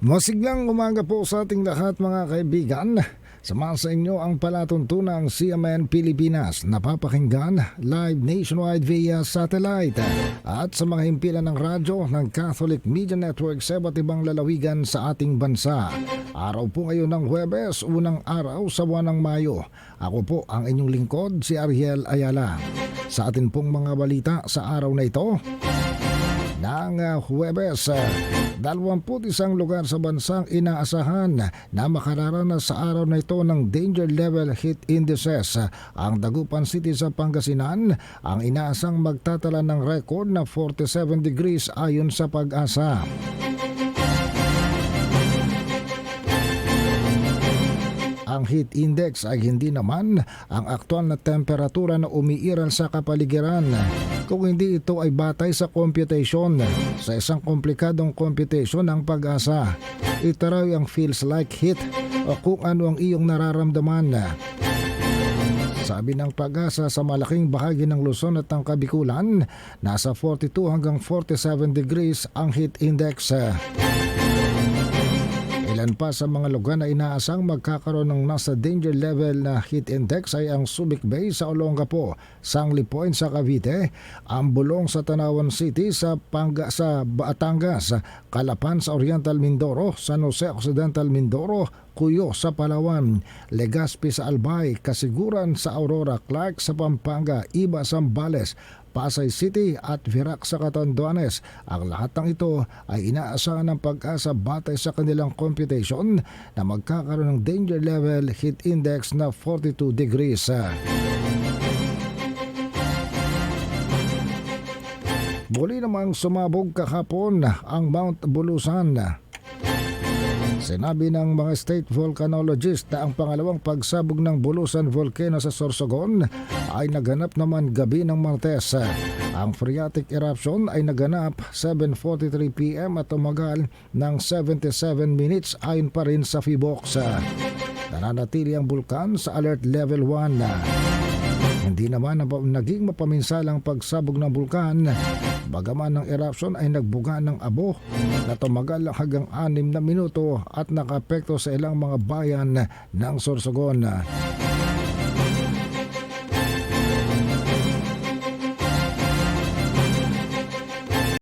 Masiglang umaga po sa ating lahat mga kaibigan. Samahan sa inyo ang palatuntunang CMN Pilipinas, napapakinggan live nationwide via satellite at sa mga himpilan ng radyo ng Catholic Media Network sa iba't ibang lalawigan sa ating bansa. Araw po ngayon ng Huwebes, unang araw sa buwan ng Mayo. Ako po ang inyong lingkod, si Ariel Ayala. Sa atin pong mga balita sa araw na ito, ng Huwebes, 21 lugar sa bansang inaasahan na makararanas sa araw na ito ng danger level heat indices. Ang Dagupan City sa Pangasinan ang inaasang magtatala ng record na 47 degrees ayon sa Pag-asa. Ang heat index ay hindi naman ang aktual na temperatura na umiiral sa kapaligiran, kung hindi ito ay batay sa computation. Sa isang komplikadong computation ng Pag-asa, ito raw ang feels like heat o kung ano ang iyong nararamdaman. Sabi ng Pag-asa, sa malaking bahagi ng Luzon at ng Kabikulan, nasa 42 hanggang 47 degrees ang heat index. Ilan pa sa mga lugar na inaasang magkakaroon ng nasa danger level na heat index ay ang Subic Bay sa Olongapo, Sangli Point sa Cavite, Ambulong sa Tanawan City sa Batangas, Calapan sa Oriental Mindoro, San Jose Occidental Mindoro, Cuyo sa Palawan, Legazpi sa Albay, Kasiguran sa Aurora, Clark sa Pampanga, Iba sa Zambales, Pasay City at Virac sa Catanduanes. Ang lahat ng ito ay inaasahan ng Pag-asa batay sa kanilang computation na magkakaroon ng danger level heat index na 42 degrees. Muli namang sumabog kahapon ang Mount Bulusan. Sinabi ng mga state volcanologist na ang pangalawang pagsabog ng Bulusan Volcano sa Sorsogon ay naganap naman gabi ng Martes. Ang phreatic eruption ay naganap 7:43 PM at tumagal ng 77 minutes ayon pa rin sa PHIVOLCS. Nananatili ang bulkan sa alert level 1. Hindi naman naging mapaminsalang pagsabog ng bulkan, bagaman ng eruption ay nagbuga ng abo na tumagal hanggang 6 na minuto at nakaapekto sa ilang mga bayan ng Sorsogon.